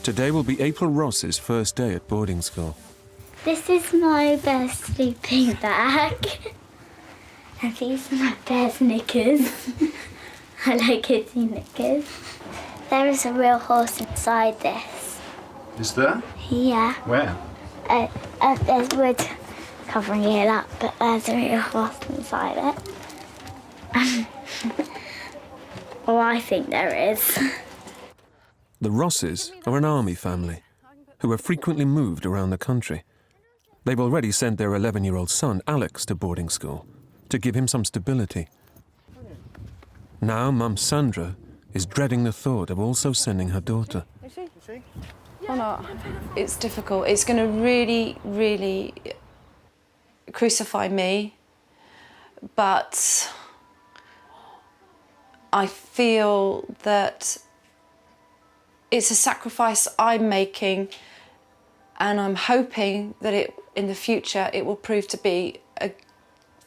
Today will be April Ross's first day at boarding school. This is my best sleeping bag. And these are my best knickers. I like kitty knickers. There is a real horse inside this. Is there? Yeah. Where? There's wood covering it up, but there's a real horse inside it. Well, I think there is. The Rosses are an army family who have frequently moved around the country. They've already sent their 11-year-old son, Alex, to boarding school to give him some stability. Now, Mum Sandra is dreading the thought of also sending her daughter. Is she? Or not? It's difficult. It's going to really, really crucify me. But I feel that it's a sacrifice I'm making, and I'm hoping that in the future it will prove to be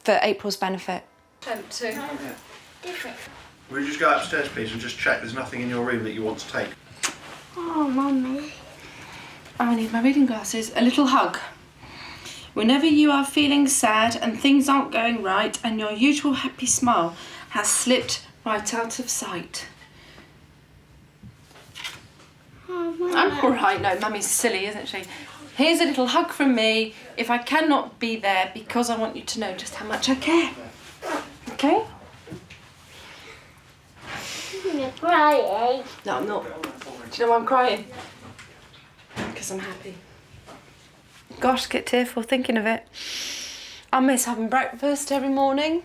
for April's benefit. Will you just go upstairs, please, and just check there's nothing in your room that you want to take? Oh, Mummy. I need my reading glasses. A little hug. Whenever you are feeling sad and things aren't going right and your usual happy smile has slipped right out of sight. Oh, Mummy. I'm all right. No, Mummy's silly, isn't she? Here's a little hug from me if I cannot be there because I want you to know just how much I care. Okay? You're crying. No, I'm not. Do you know why I'm crying? Because I'm happy. Gosh, get tearful thinking of it. I miss having breakfast every morning.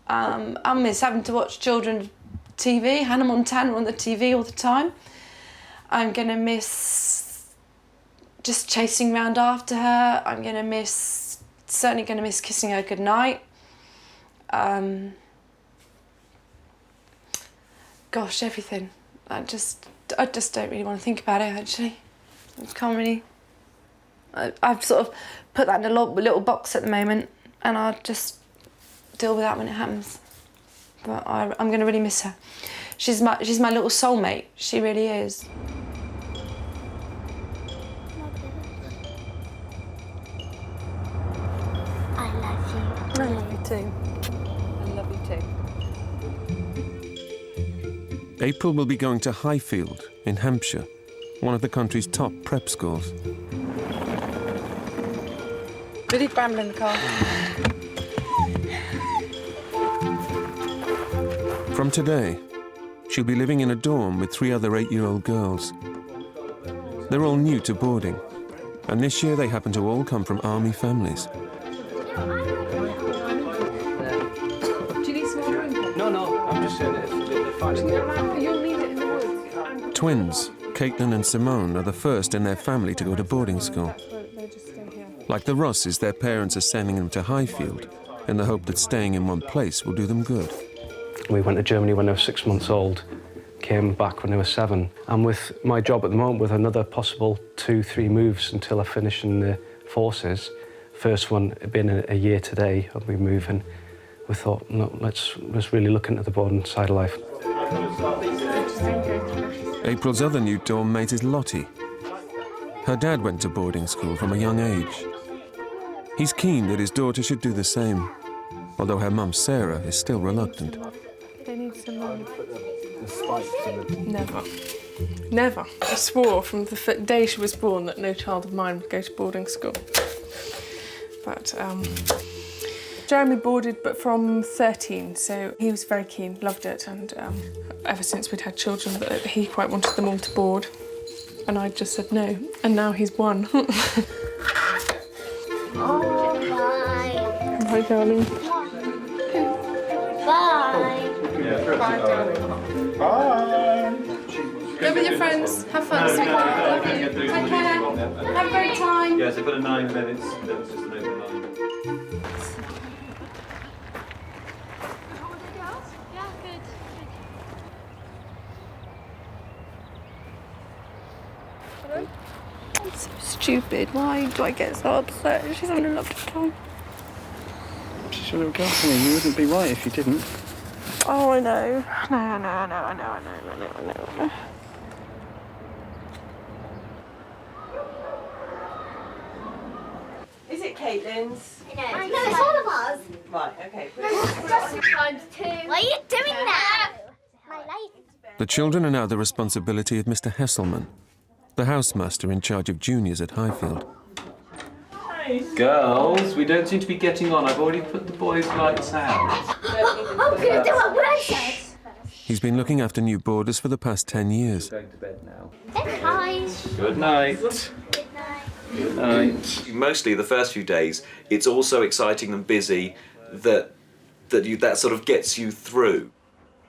I miss having to watch children's TV, Hannah Montana on the TV all the time. I'm gonna miss just chasing around after her. I'm gonna miss, certainly gonna miss kissing her goodnight. Gosh, everything. I just don't really want to think about it, actually. I can't really. I've sort of put that in a little box at the moment, and I'll just deal with that when it happens. But I'm going to really miss her. She's my little soulmate. She really is. I love you. I love you too. I love you too. April will be going to Highfield in Hampshire, one of the country's top prep schools. Really bramble in the car. From today, she'll be living in a dorm with 3 other 8-year-old girls. They're all new to boarding, and this year they happen to all come from army families. Do you need some more room? No, I'm just saying it. You'll need it in the woods. Twins, Caitlin and Simone, are the first in their family to go to boarding school. Like the Rosses, their parents are sending them to Highfield in the hope that staying in one place will do them good. We went to Germany when they were 6 months old, came back when they were 7. And with my job at the moment, with another possible 2-3 moves until I finish in the forces, first one being a year today, I'll be moving, we thought, no, let's really look into the boarding side of life. April's other new dorm mate is Lottie. Her dad went to boarding school from a young age. He's keen that his daughter should do the same, although her mum Sarah is still reluctant. They need some Never. Never. I swore from the day she was born that no child of mine would go to boarding school. But Jeremy boarded but from 13, so he was very keen, loved it, and ever since we'd had children, he quite wanted them all to board. And I just said no, and now he's one. Oh, bye. Bye, darling. Bye. Bye, darling. Bye. Go with your friends. Have fun, sweetheart. Love you. Take care. Have a great time. Yes, I've got a 9 minutes. That was just an open line. I'm so stupid. Why do I get so upset? She's having a lovely time. She's a little girl for me. You wouldn't be right if you didn't. Oh, I know. I know. Caitlin's. No, it's all of ours. Right, okay. Times 2. Why are you doing that? The children are now the responsibility of Mr. Hesselman, the housemaster in charge of juniors at Highfield. Girls, we don't seem to be getting on. I've already put the boys' lights out. I'm going to do what Brad says. He's been looking after new boarders for the past 10 years. Going to bed now. Hi. Good night. Good night. Good night. Mostly the first few days, it's all so exciting and busy that sort of gets you through.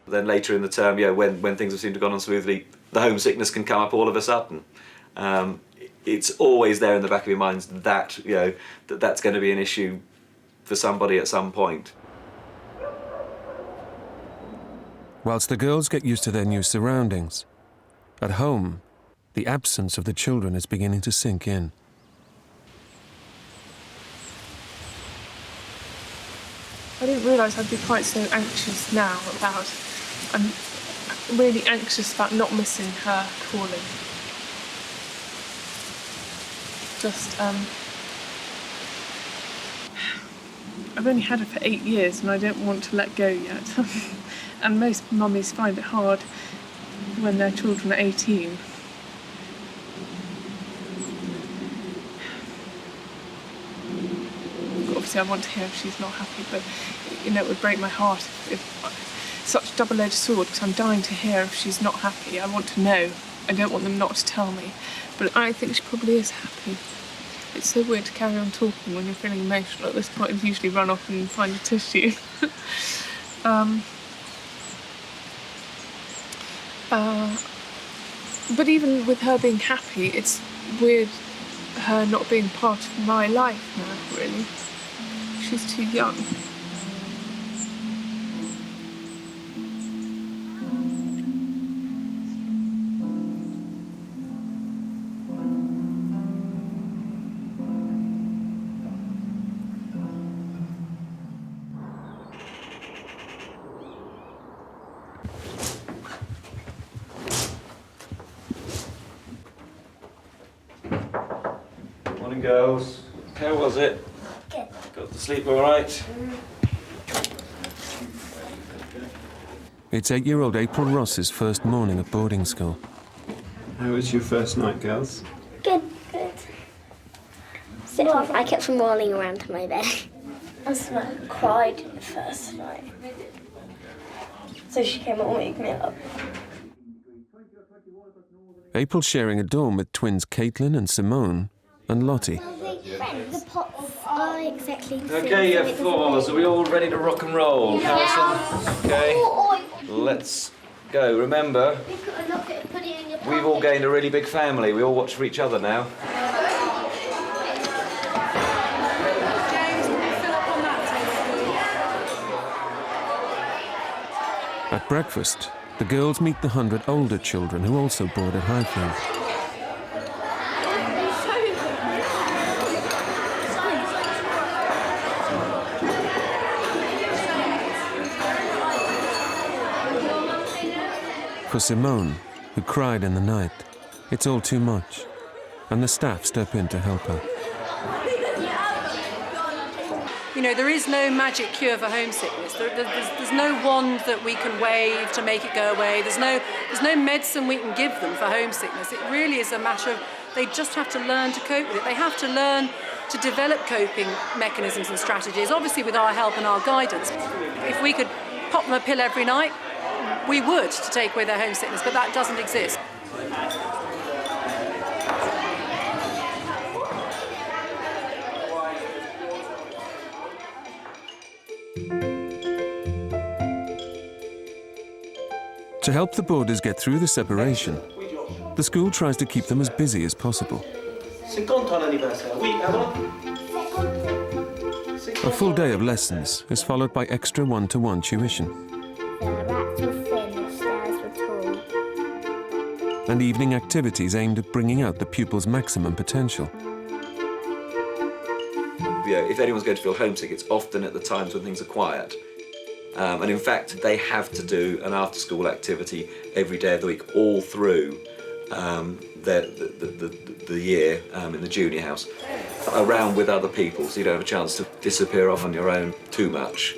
Then later in the term, when things have seemed to have gone on smoothly, the homesickness can come up all of a sudden. It's always there in the back of your minds that that's going to be an issue for somebody at some point. Whilst the girls get used to their new surroundings, at home, the absence of the children is beginning to sink in. I didn't realise I'd be quite so anxious now about... I'm really anxious about not missing her calling. Just, I've only had her for 8 years and I don't want to let go yet. And most mummies find it hard when their children are 18. Obviously I want to hear if she's not happy, but it would break my heart if such a double-edged sword, because I'm dying to hear if she's not happy. I want to know. I don't want them not to tell me. But I think she probably is happy. It's so weird to carry on talking when you're feeling emotional. At this point, I usually run off and find a tissue. But even with her being happy, it's weird her not being part of my life now, really. She's too young. Morning, girls. How was it? Good. Got to sleep all right? It's 8-year-old April Ross's first morning at boarding school. How was your first night, girls? Good. So I kept on rolling around my bed. I cried the first night. So she came and woke me up. April's sharing a dorm with twins Caitlin and Simone and Lottie. The pots are exactly the same. Okay, you fours. Are we all ready to rock and roll? Harrison? Okay. Let's go. Remember, we've all gained a really big family. We all watch for each other now. At breakfast, the girls meet the 100 older children who also board at Highfield. For Simone, who cried in the night, it's all too much, and the staff step in to help her. There is no magic cure for homesickness. There's no wand that we can wave to make it go away. There's no medicine we can give them for homesickness. It really is a matter of they just have to learn to cope with it. They have to learn to develop coping mechanisms and strategies, obviously with our help and our guidance. If we could pop them a pill every night, we would, to take away their homesickness, but that doesn't exist. To help the boarders get through the separation, the school tries to keep them as busy as possible. A full day of lessons is followed by extra one-to-one tuition. The rats were thin, the stairs were tall. And evening activities aimed at bringing out the pupils' maximum potential. If anyone's going to feel homesick, it's often at the times when things are quiet. And in fact, they have to do an after-school activity every day of the week, all through the year in the junior house, around with other people, so you don't have a chance to disappear off on your own too much.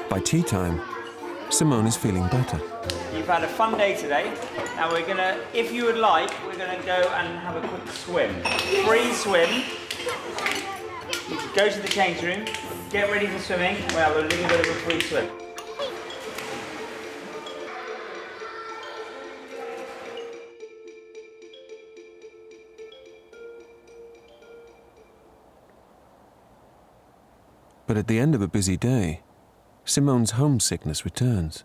By tea time, Simone is feeling better. You've had a fun day today. Now we're gonna, if you would like, we're gonna go and have a quick swim. Free swim. You can go to the change room, get ready for swimming. We'll have a little bit of a free swim. But at the end of a busy day, Simone's homesickness returns.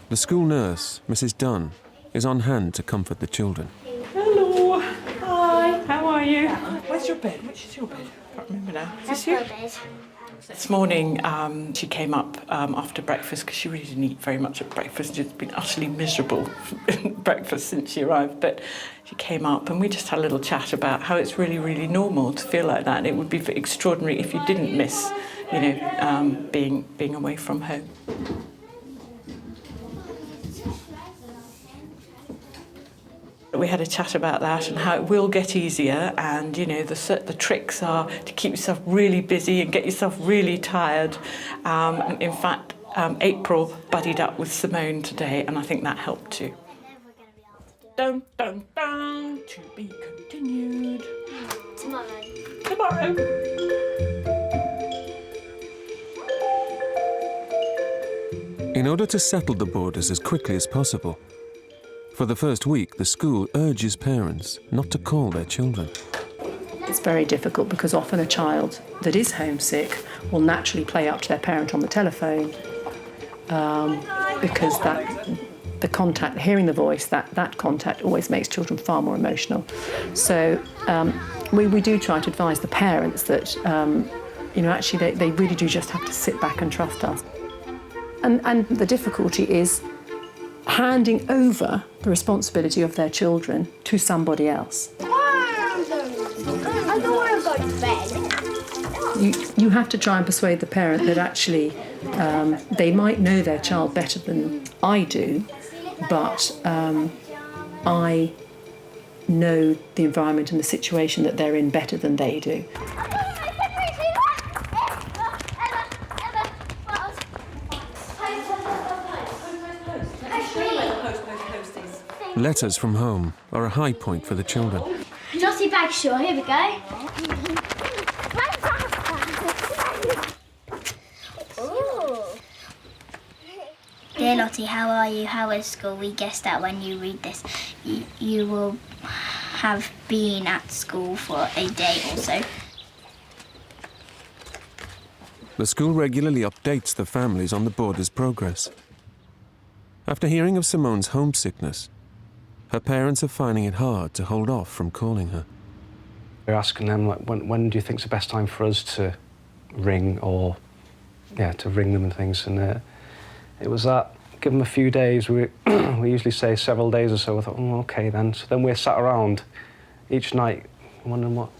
The school nurse, Mrs. Dunn, is on hand to comfort the children. Hello. Hi. How are you? Where's your bed? Which is your bed? I can't remember now. Is this you? This morning, she came up after breakfast because she really didn't eat very much at breakfast. She's been utterly miserable at breakfast since she arrived. But she came up and we just had a little chat about how it's really, really normal to feel like that. And it would be extraordinary if you didn't miss, you know, being away from home. We had a chat about that and how it will get easier, and you know the tricks are to keep yourself really busy and get yourself really tired. In fact, April buddied up with Simone today, and I think that helped too. Dun dun dun. To be continued. Tomorrow. In order to settle the boarders as quickly as possible, for the first week, the school urges parents not to call their children. It's very difficult because often a child that is homesick will naturally play up to their parent on the telephone because the contact, hearing the voice, that contact always makes children far more emotional. So we do try to advise the parents that, you know, actually they really do just have to sit back and trust us. And the difficulty is handing over the responsibility of their children to somebody else. I don't want to go to bed. You have to try and persuade the parent that actually they might know their child better than I do, but I know the environment and the situation that they're in better than they do. Letters from home are a high point for the children. Lottie Bagshaw, here we go. Dear Lottie, how are you? How is school? We guess that when you read this, you will have been at school for a day or so. The school regularly updates the families on the boarders' progress. After hearing of Simone's homesickness, her parents are finding it hard to hold off from calling her. We're asking them, like, when do you think's the best time for us to ring, or, yeah, to ring them and things. And it was that, give them a few days. We usually say several days or so. I thought, oh, OK then. So then we're sat around each night wondering what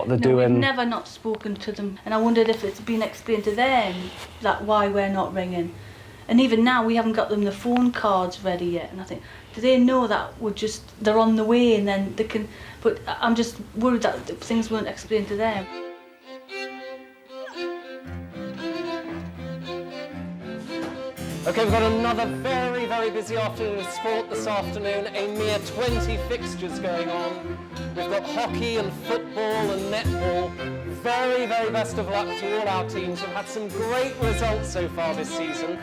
they're doing. We've never not spoken to them, and I wondered if it's been explained to them that why we're not ringing. And even now, we haven't got them the phone cards ready yet. And I think, do they know that they're on the way and then they can... But I'm just worried that things weren't explained to them. OK, we've got another very, very busy afternoon of sport this afternoon. A mere 20 fixtures going on. We've got hockey and football and netball. Very, very best of luck to all our teams. We've had some great results so far this season.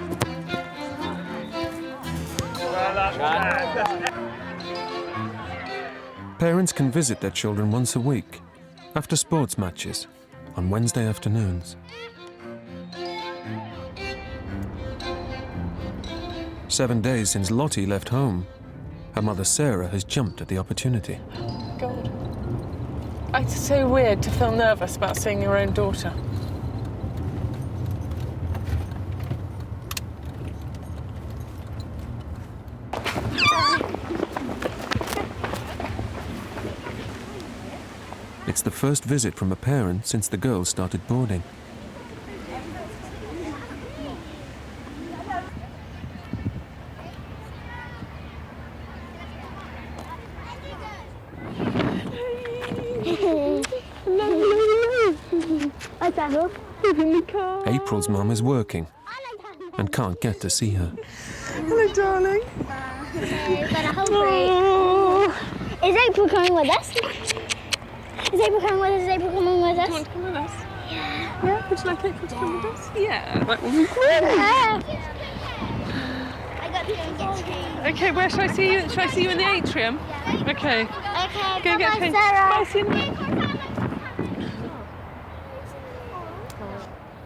Parents can visit their children once a week, after sports matches, on Wednesday afternoons. Seven days since Lottie left home, her mother Sarah has jumped at the opportunity. God. It's so weird to feel nervous about seeing your own daughter. It's the first visit from a parent since the girls started boarding. April's mum is working and can't get to see her. Hello, darling. Is April coming with us? Is April coming with us? Is April coming with us? Do you want to come with us? Yeah. Would you like April to come with us? Yeah. That would be great. I got to go and get changed. Okay, where should I see you? Should I see you in the atrium? Okay. Okay, Go and get changed. Sarah. Bye, see you in a minute.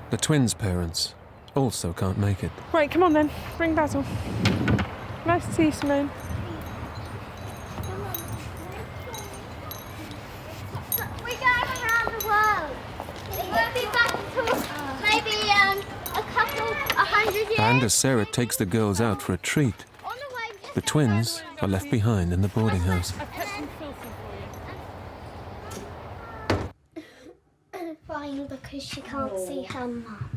The twins' parents also can't make it. Right, come on then. Bring Basil. Nice to see you, Simone. We're going around the world. We'll be back until maybe a couple, 100 years. And as Sarah takes the girls out for a treat, the twins are left behind in the boarding house. I've kept some filthy for you. Crying because she can't see her mum.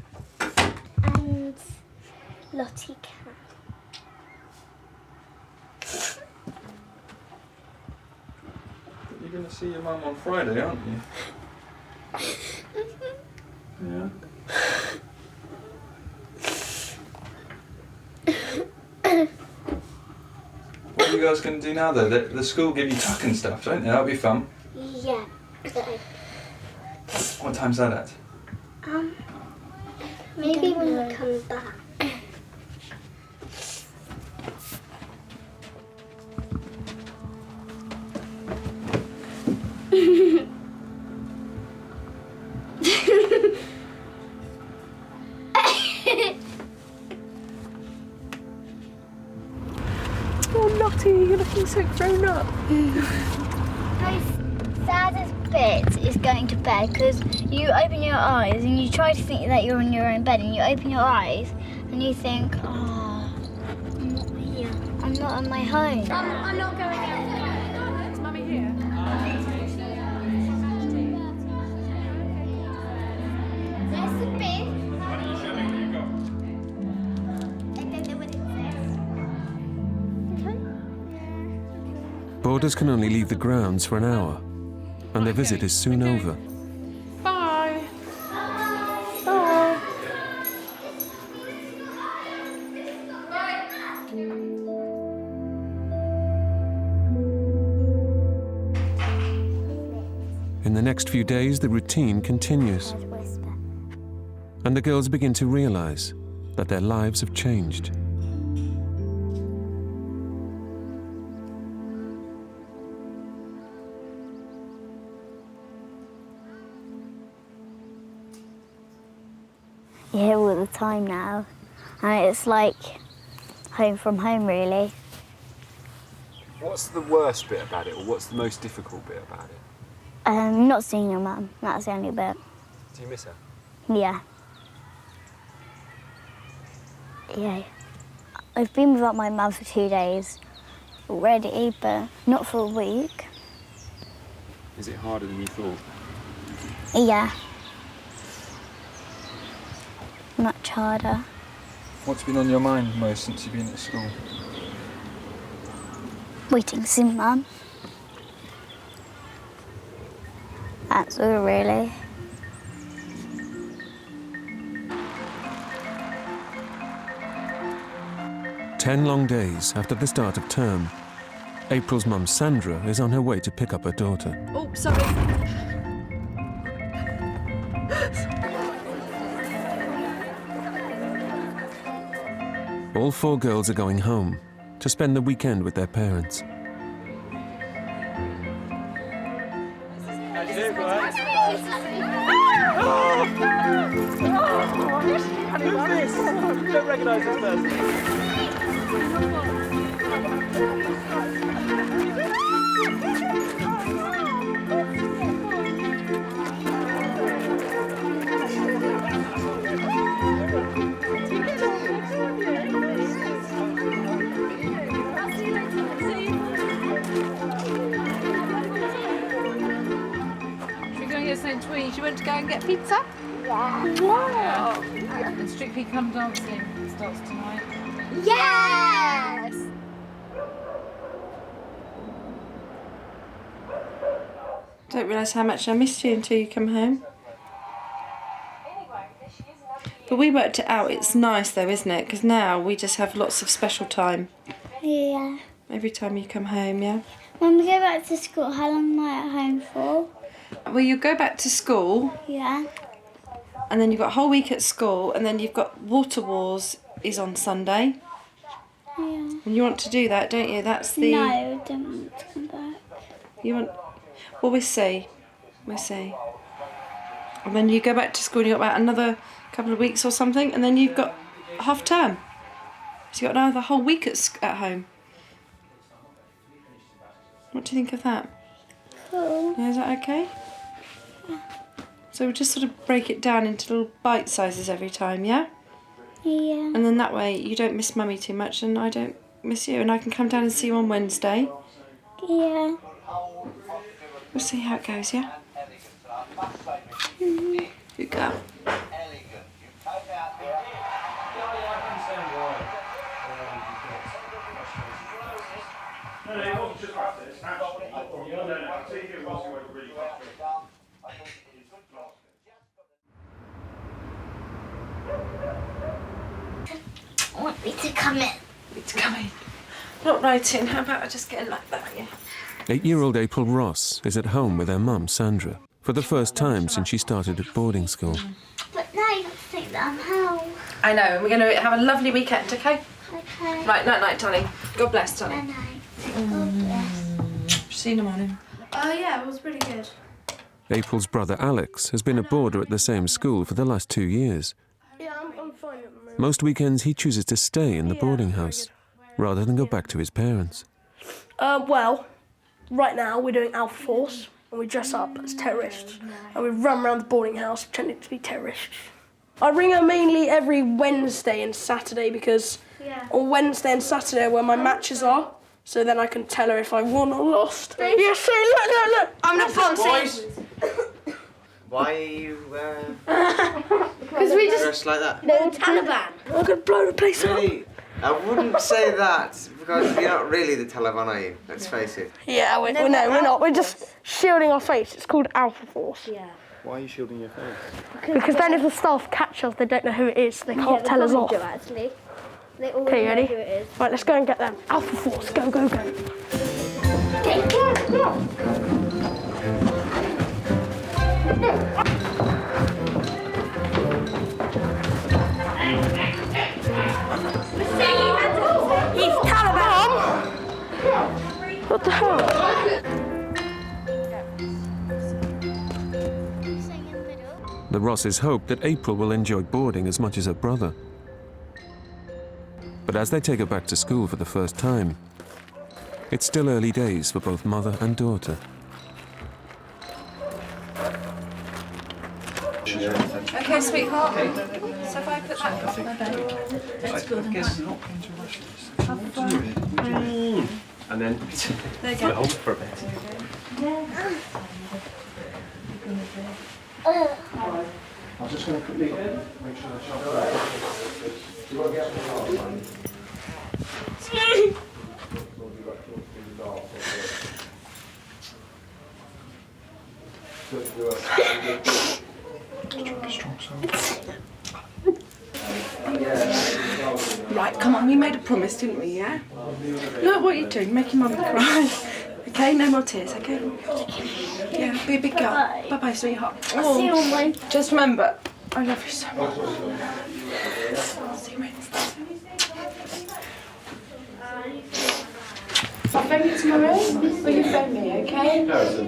And Lottie can. You're going to see your mum on Friday, aren't you? Yeah. What are you guys going to do now, though? The school give you tuck and stuff, don't they? That'll be fun. Yeah. What time's that at? Maybe when we come back. Oh, Lottie, you're looking so grown up. My saddest bit is going to bed because you open your eyes and you try to think that you're in your own bed and you open your eyes and you think, oh, I'm not here. I'm not in my home. I'm not going out. Is Mummy here? There's the bin. Why don't you show me what you got? I don't know what it says. Boarders can only leave the grounds for an hour, and their visit is soon over. Bye. Bye. In the next few days, the routine continues, Whisper. and the girls begin to realize that their lives have changed. You're here all the time now, and it's like home from home, really. What's the worst bit about it, or what's the most difficult bit about it? Not seeing your mum, that's the only bit. Do you miss her? Yeah. Yeah. I've been without my mum for 2 days already, but not for a week. Is it harder than you thought? Yeah. Much harder. What's been on your mind most since you've been at school? Waiting to see Mum. That's all, really. Ten long days after the start of term, April's mum Sandra is on her way to pick up her daughter. Oh, sorry. All four girls are going home to spend the weekend with their parents. Who's this? You don't recognise this person. to go and get pizza? Wow. And Strictly Come Dancing starts tonight. Yes! Don't realise how much I missed you until you come home. But we worked it out. It's nice though, isn't it? Because now we just have lots of special time. Yeah. Every time you come home, yeah? When we go back to school, how long am I at home for? Well, you go back to school, Yeah. and then you've got a whole week at school, and then you've got Water Wars is on Sunday. Yeah. And you want to do that, don't you? That's the... No, I don't want to come back. You want... Well, we'll see. We'll see. And then you go back to school and you've got about another couple of weeks or something, and then you've got half term. So you've got another whole week at home. What do you think of that? Cool. Yeah, is that okay? Yeah. So we'll just sort of break it down into little bite sizes every time, yeah? Yeah. And then that way you don't miss Mummy too much and I don't miss you, and I can come down and see you on Wednesday. Yeah. We'll see how it goes, yeah? Good girl. I want me to come in. It's coming. Not writing, how about I just get in like that, yeah? 8-year-old April Ross is at home with her mum, Sandra, for the first time since she started at boarding school. But now you have to think that I'm home. I know, and we're going to have a lovely weekend, okay? Okay. Right, night-night, darling. God bless, darling. Night-night. God bless. See you in the morning. Oh yeah, it was pretty good. April's brother Alex has been a boarder at the same school for the last 2 years. Yeah, I'm fine at the moment. Most weekends he chooses to stay in the boarding house rather than go back to his parents. Well, right now we're doing Alpha Force and we dress up as terrorists and we run around the boarding house pretending to be terrorists. I ring her mainly every Wednesday and Saturday because on Wednesday and Saturday are where my matches are, so then I can tell her if I won or lost. Yeah, so look, I'm the boss. Why are you Because we just dressed like that? they're the Taliban. I'm gonna blow the place up. Really? I wouldn't say that because you're not really the Taliban, are you? Let's face it. Yeah, we're not. We're just shielding our face. It's called Alpha Force. Yeah. Why are you shielding your face? Because then if the staff catch us, they don't know who it is, so they can't tell us off. Actually. They all Okay, know ready? who it is. Right, let's go and get them. Alpha Force, go, go, go. He's Taliban! What the hell? The Rosses hope that April will enjoy boarding as much as her brother. But as they take her back to school for the first time, it's still early days for both mother and daughter. Okay, sweetheart. So if I put that on my bed. And then There you go. we're home for a bit. I was just going to quickly make sure the shop. Do you want to get one? Right, come on, we made a promise, didn't we, yeah? Look what you're doing, making Mummy cry. Okay, no more tears, okay? Yeah, be a big girl. Bye-bye, sweetheart. I'll see you on Wednesday. Just remember, I love you so much. See you Wednesday. I'll phone you tomorrow, or you phone me, okay?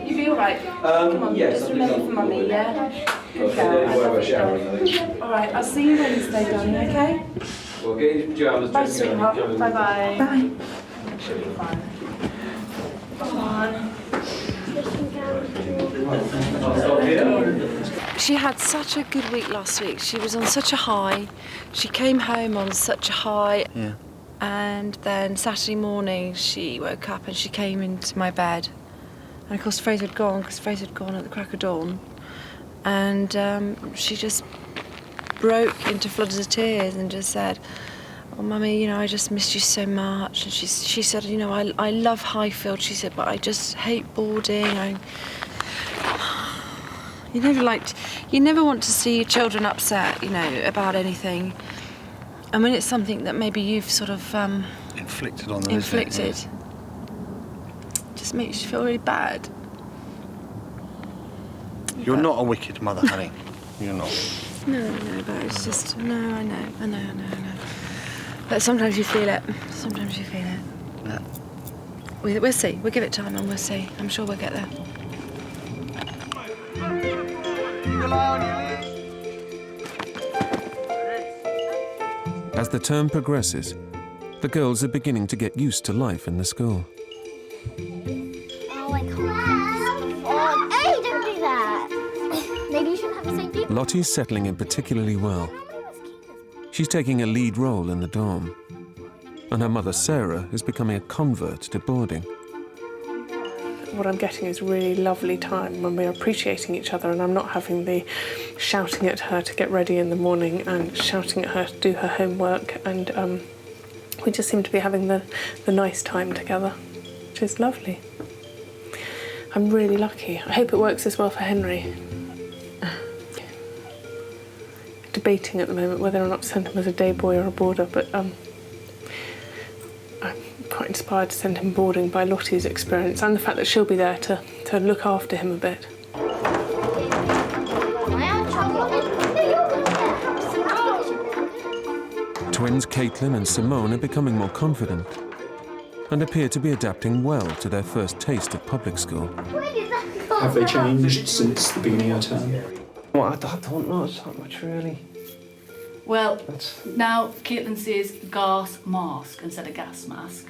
You be alright? Come on, yes, just remember for Mummy, yeah? Good girl, I love you. Alright, I'll see you Wednesday, darling, okay? Well, get into pajamas. Bye, sweetheart. Bye-bye. Bye. Should be fine. Come on. She had such a good week last week. She was on such a high. She came home on such a high. Yeah. And then Saturday morning she woke up and she came into my bed. And of course Fraser had gone, because Fraser had gone at the crack of dawn. And she just broke into floods of tears and just said, "Oh, Mummy, you know, I just missed you so much." And she said, "You know, I love Highfield," she said, "but I just hate boarding. You never want to see your children upset, you know, about anything. I mean, it's something that maybe you've sort of inflicted on them. inflicted. Just makes you feel really bad." You're not a wicked mother, honey. You're not. No, but it's just, no, I know. But sometimes you feel it. But we'll see. We'll give it time and we'll see. I'm sure we'll get there. As the term progresses, the girls are beginning to get used to life in the school. Oh, I can't. Oh, hey, don't do that. Maybe you shouldn't have the same people. Lottie's settling in particularly well. She's taking a lead role in the dorm. And her mother, Sarah, is becoming a convert to boarding. What I'm getting is a really lovely time when we're appreciating each other, and I'm not having the shouting at her to get ready in the morning and shouting at her to do her homework, and we just seem to be having the nice time together, which is lovely. I'm really lucky. I hope it works as well for Henry. Debating at the moment whether or not to send him as a day boy or a boarder, but I'm quite inspired to send him boarding by Lottie's experience and the fact that she'll be there to look after him a bit. Twins Caitlin and Simone are becoming more confident and appear to be adapting well to their first taste of public school. Have they changed since the beginning of term? Well, I don't know that much, really. Well, now Caitlin says gas mask instead of gas mask.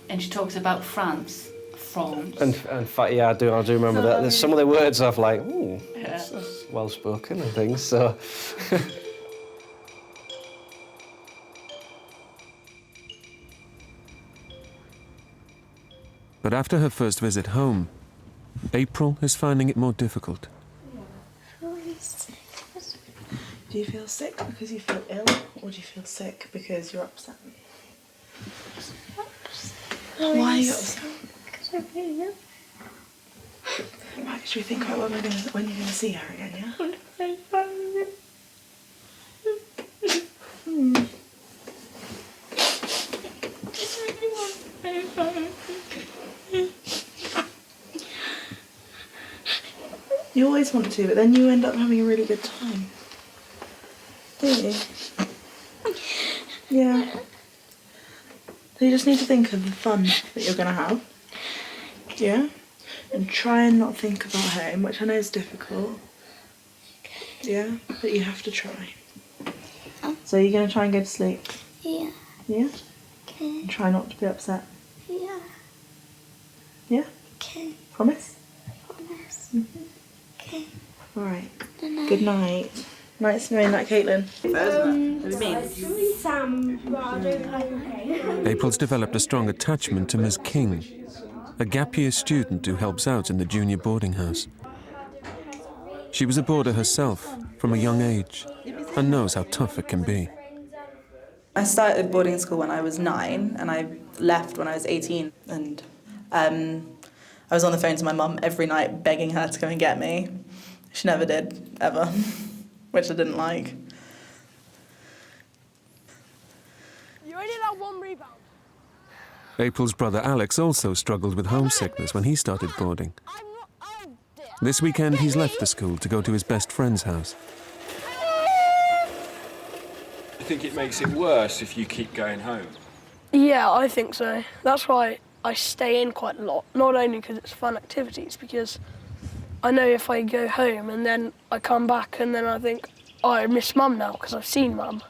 And she talks about France. And in fact, yeah, I do remember that. There's some of the words I've like, ooh, Yeah. that's well spoken and things, so. But after her first visit home, April is finding it more difficult. Do you feel sick because you feel ill, or do you feel sick because you're upset? Why are you upset? Because I really am. Right, should we think about when you're gonna see her again, yeah? You always want to, but then you end up having a really good time. Do you? Yeah. So you just need to think of the fun that you're going to have. Yeah? And try and not think about home, which I know is difficult. Yeah? But you have to try. So you're going to try and go to sleep? Yeah. Yeah? Okay. And try not to be upset? Yeah. Yeah? Okay. Promise? Promise. Mm-hmm. Okay. Alright. Good night. Good night. Nice knowing that, Caitlin. April's developed a strong attachment to Ms. King, a gap year student who helps out in the junior boarding house. She was a boarder herself from a young age and knows how tough it can be. I started boarding school when I was 9 and I left when I was 18, and I was on the phone to my mum every night begging her to come and get me. She never did, ever, which I didn't like. You only allow one rebound. April's brother Alex also struggled with homesickness when he started boarding. This weekend he's left the school to go to his best friend's house. I think it makes it worse if you keep going home. Yeah, I think so. That's why I stay in quite a lot. Not only because it's fun activities, because I know if I go home and then I come back and then I think, oh, I miss Mum now because I've seen Mum.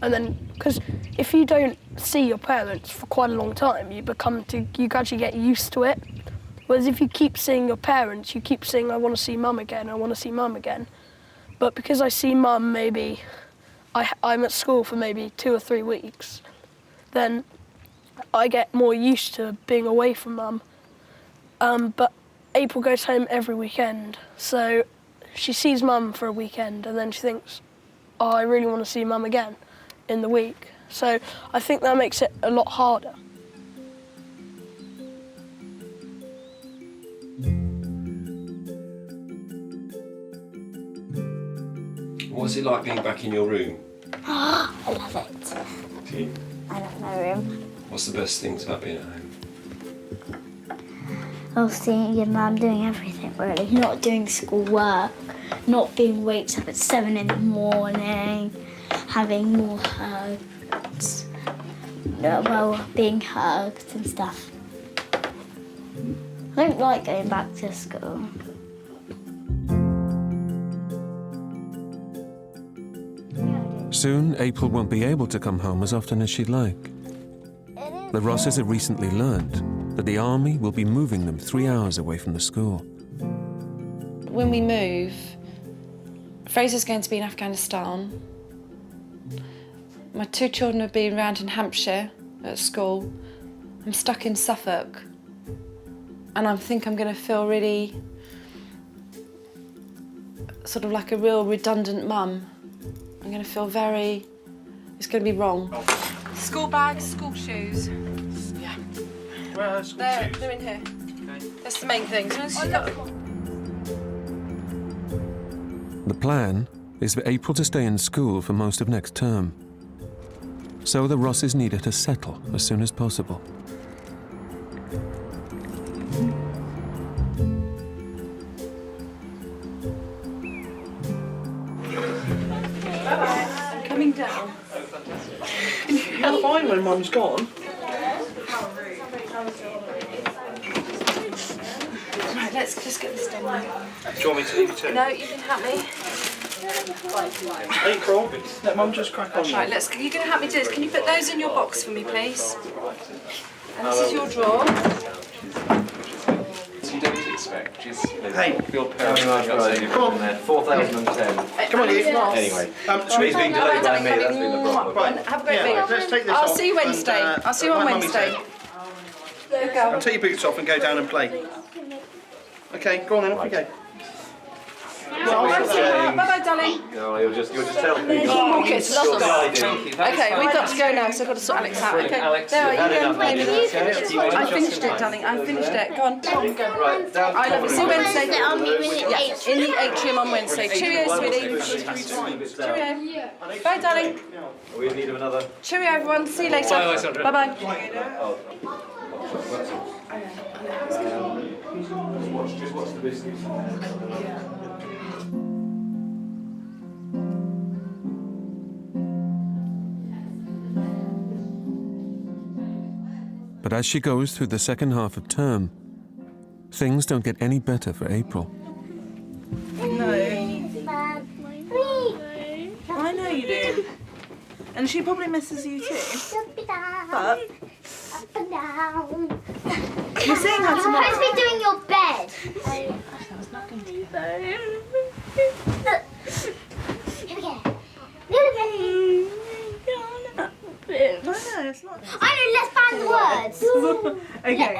And then, because if you don't see your parents for quite a long time, you gradually get used to it. Whereas if you keep seeing your parents, you keep saying, I want to see Mum again, I want to see Mum again. But because I see Mum maybe, I'm at school for maybe 2 or 3 weeks, then I get more used to being away from Mum. But April goes home every weekend, so she sees mum for a weekend and then she thinks, oh, I really want to see mum again in the week. So I think that makes it a lot harder. What's it like being back in your room? I love it. Do you? I love my room. What's the best things about being at home? Well, seeing your mum doing everything, really. Not doing schoolwork, not being wakes up at 7 in the morning, having more hugs, well, being hugged and stuff. I don't like going back to school. Soon, April won't be able to come home as often as she'd like. The Rosses have recently learned that the army will be moving them 3 hours away from the school. When we move, Fraser's going to be in Afghanistan. My 2 children have been around in Hampshire at school. I'm stuck in Suffolk. And I think I'm going to feel really, sort of like a real redundant mum. I'm going to feel it's going to be wrong. School bags, school shoes. Yeah. Where are school shoes? They're in here. Okay. That's the main thing. The plan is for April to stay in school for most of next term. So the Rosses need her to settle as soon as possible. I'm coming down. You're fine when mum's gone. Right, let's just get this done now. Do you want me to leave you too? No, you can help me. April, let mum just crack on. Right, you're going to help me do this. Can you put those in your box for me, please? And this is your drawer. You don't expect. She's Hey. your parents. Come on. There. 4,010. Come on, you. Anyway. He's been delayed by me, that's been the problem. Right. Have a great Yeah, week. let's take this I'll off see you Wednesday. and, I'll see you on let Mummy Wednesday. There you go. And take your boots off and go down and play. Okay, go on then, off you go. Bye-bye, darling. No, you'll just tell people. Oh, okay, it's lost them. Okay, we've got to go now, so I've got to sort Alex out. Okay, Alex, there, you've had you enough, go. haven't you? I finished it, darling. I finished it. Go on. Right, down. I love you. See you Wednesday. I'll meet you in the Yeah, in the atrium on Wednesday. Cheerio, sweetie. Cheerio. Bye, darling. We need another. Cheerio, everyone. See you later. Bye, Alexandra. Bye-bye. Just watch the biscuits. But as she goes through the second half of term, things don't get any better for April. No. I know you do. And she probably misses you too. But you're seeing her tomorrow. Supposed to be doing your bed. It's not going to be though. Here we go. No, it's not. I know, let's ban the words. Okay.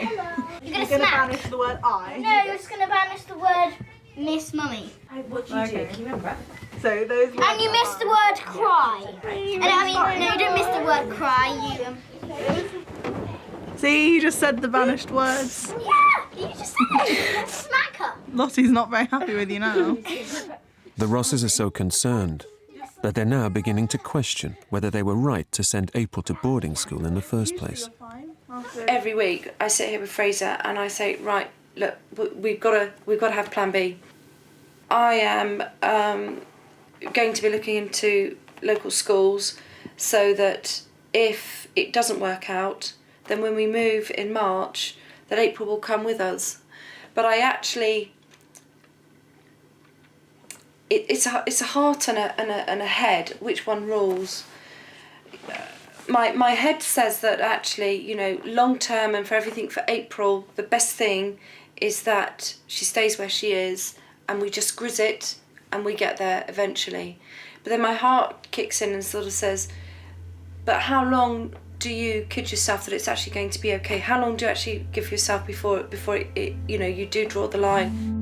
You're gonna You're smack. banish the word I. No, you're just gonna banish the word Miss Mummy. What do you do? Can you remember? So those words And you missed the word cry. And I mean, no, you don't miss the word cry. You. See, you just said the banished words. Yeah, you just said it. Smack her. Lottie's not very happy with you now. The Rosses are so concerned that they're now beginning to question whether they were right to send April to boarding school in the first place. Every week I sit here with Fraser and I say, right, look, we've got to have plan B. I am going to be looking into local schools so that if it doesn't work out, then when we move in March, that April will come with us. But I actually, it's a heart and a head. Which one rules? My head says that actually, you know, long term and for everything for April, the best thing is that she stays where she is and we just grizz it and we get there eventually. But then my heart kicks in and sort of says, but how long do you kid yourself that it's actually going to be okay? How long do you actually give yourself before it, you know, you do draw the line?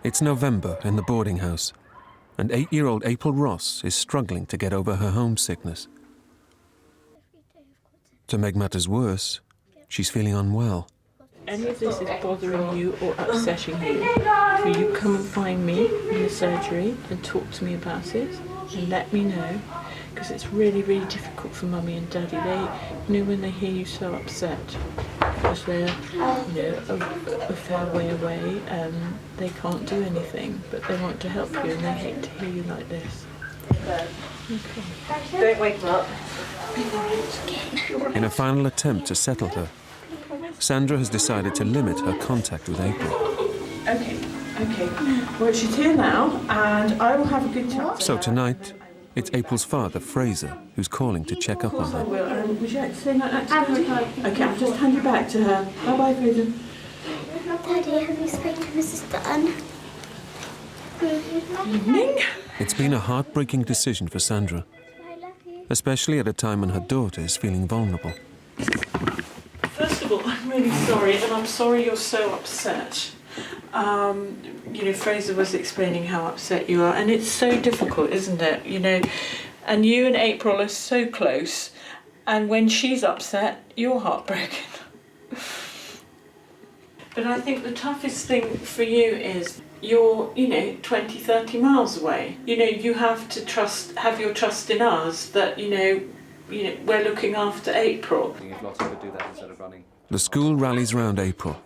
It's November in the boarding house, and 8-year-old April Ross is struggling to get over her homesickness. To make matters worse, she's feeling unwell. Any of this is bothering you or upsetting you, will you come and find me in the surgery and talk to me about it and let me know, because it's really, really difficult for Mummy and Daddy. They, when they hear you so upset, because they're, a fair way away, they can't do anything, but they want to help you and they hate to hear you like this. Okay. Don't wake them up. In a final attempt to settle her, Sandra has decided to limit her contact with April. Okay. Well, she's here now, and I will have a good chat. So tonight, it's April's father, Fraser, who's calling to check up on her. Would you like to say that to her? Okay, I'll just hand you back to her. Bye-bye, Fraser. Daddy, have you spoken to Mrs. Dunn? Evening. It's been a heartbreaking decision for Sandra, especially at a time when her daughter is feeling vulnerable. First of all, I'm really sorry, and I'm sorry you're so upset. Fraser was explaining how upset you are, and it's so difficult, isn't it? And you and April are so close, and when she's upset, you're heartbroken. But I think the toughest thing for you is you're, 20, 30 miles away. You have to have your trust in us that, we're looking after April. The school rallies round April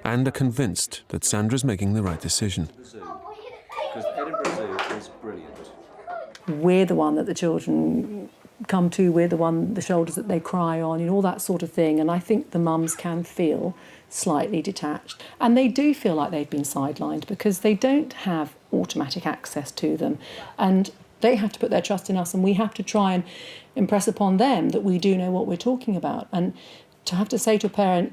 and are convinced that Sandra's making the right decision. Because Edinburgh Zoo is brilliant. We're the one that the children come to, we're the shoulders that they cry on, all that sort of thing. And I think the mums can feel slightly detached. And they do feel like they've been sidelined because they don't have automatic access to them. And they have to put their trust in us, and we have to try and impress upon them that we do know what we're talking about. And to have to say to a parent,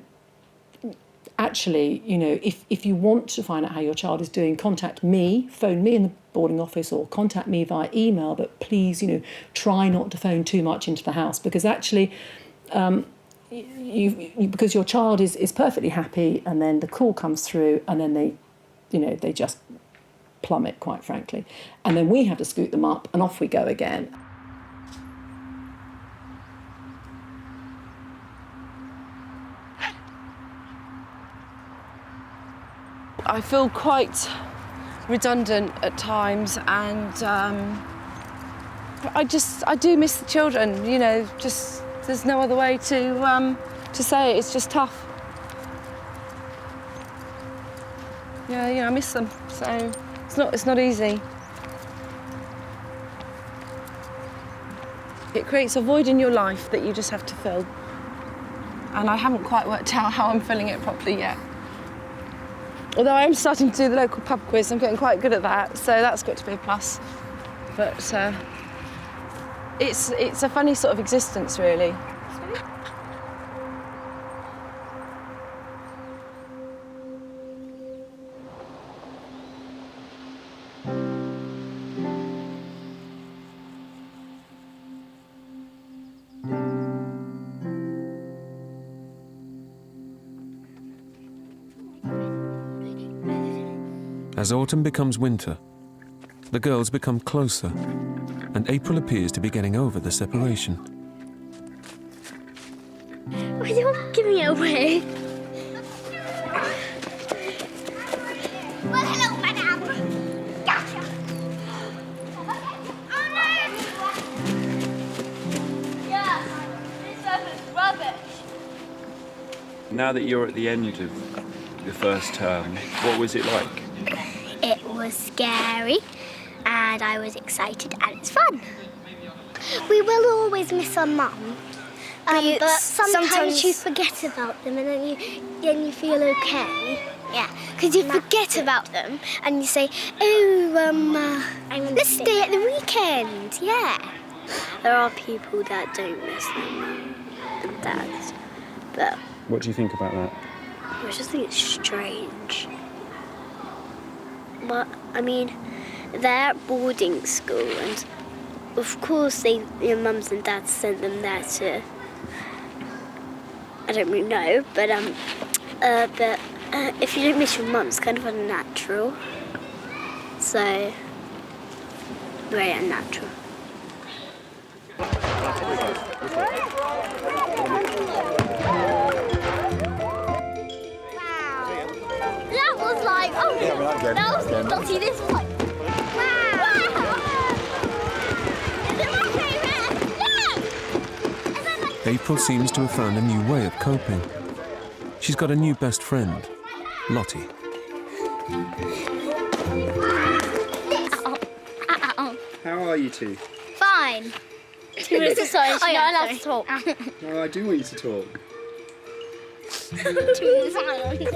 actually, if you want to find out how your child is doing, contact me, phone me in the boarding office, or contact me via email, but please, try not to phone too much into the house, because actually, because your child is perfectly happy, and then the call comes through, and then they just plummet, quite frankly. And then we have to scoot them up, and off we go again. I feel quite redundant at times, and I do miss the children. There's no other way to say it. It's just tough. I miss them. So it's not easy. It creates a void in your life that you just have to fill, and I haven't quite worked out how I'm filling it properly yet. Although I am starting to do the local pub quiz, I'm getting quite good at that, so that's got to be a plus. But it's a funny sort of existence, really. As autumn becomes winter, the girls become closer, and April appears to be getting over the separation. Why don't give me away? Well, hello, madam. Gotcha. Oh, no. Yeah, this stuff is rubbish. Now that you're at the end of the first term, what was it like? It was scary, and I was excited, and it's fun. We will always miss our mum, but sometimes you forget about them, and then you feel okay. Yeah, because you forget about them, and you say, let's stay at the weekend. Yeah. There are people that don't miss their mum and dads, but What do you think about that? I just think it's strange. But, they're at boarding school, and of course your mums and dads sent them there to, I don't really know, but if you don't miss your mum, it's kind of unnatural. also very unnatural. That was like, oh, that was Dotty, this was like, wow. Is it my favourite? Look! April seems to have found a new way of coping. She's got a new best friend, Lottie. How are you two? Fine. 2 minutes of silence. Oh, yeah, allowed to talk. Oh, I do want you to talk. 2 minutes of silence.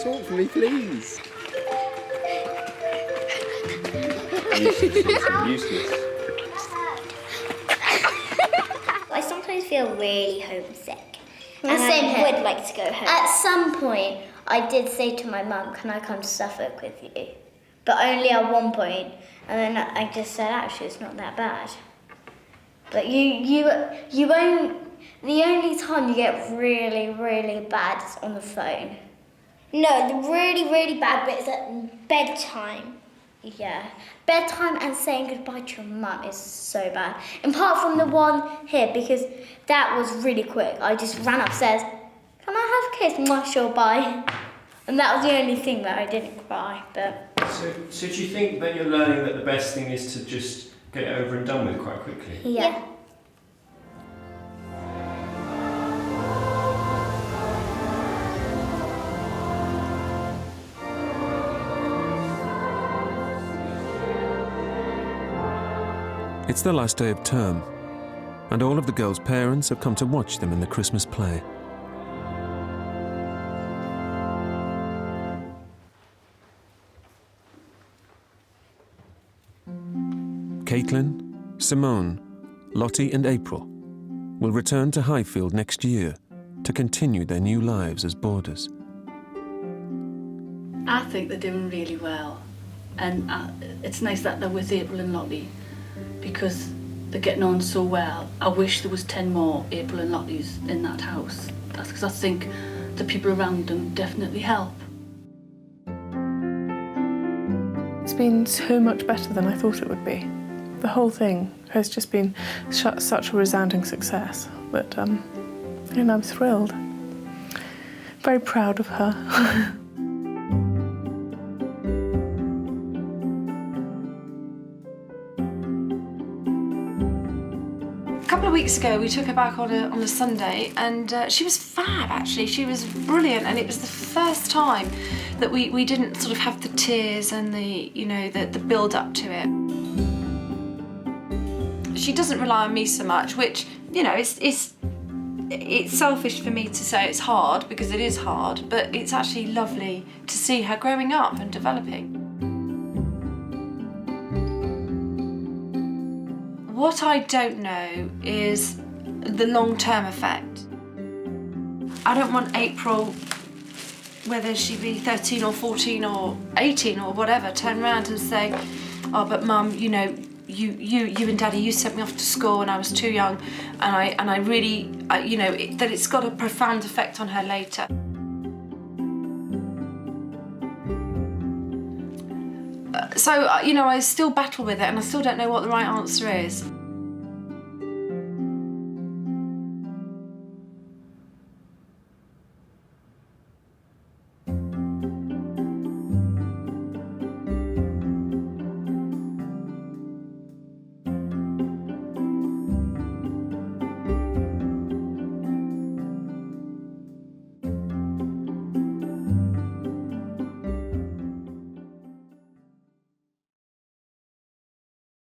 Talk for me, please. Useless. I sometimes feel really homesick. The And same I here. would like to go home. At some point, I did say to my mum, can I come to Suffolk with you? But only at one point, and then I just said, actually, it's not that bad. But you won't, the only time you get really, really bad is on the phone. No, the really, really bad bit is at bedtime. Yeah, bedtime and saying goodbye to your mum is so bad. Apart from the one here, because that was really quick. I just ran upstairs, can I have a kiss? Mwah, sure, bye. And that was the only thing that I didn't cry, but... So do you think that you're learning that the best thing is to just get it over and done with quite quickly? Yeah. It's the last day of term, and all of the girls' parents have come to watch them in the Christmas play. Caitlin, Simone, Lottie and April will return to Highfield next year to continue their new lives as boarders. I think they're doing really well, and it's nice that they're with April and Lottie because they're getting on so well. I wish there was 10 more April and Lotties in that house. That's because I think the people around them definitely help. It's been so much better than I thought it would be. The whole thing has just been such a resounding success that and I'm thrilled. Very proud of her. A couple of weeks ago, we took her back on a Sunday, and she was fab, actually. She was brilliant, and it was the first time that we didn't sort of have the tears and the build-up to it. She doesn't rely on me so much, which, it's selfish for me to say it's hard, because it is hard, but it's actually lovely to see her growing up and developing. What I don't know is the long-term effect. I don't want April, whether she be 13 or 14 or 18 or whatever, turn around and say, oh, but Mum, you and Daddy, you sent me off to school when I was too young, and I really, that it's got a profound effect on her later. So, I still battle with it, and I still don't know what the right answer is.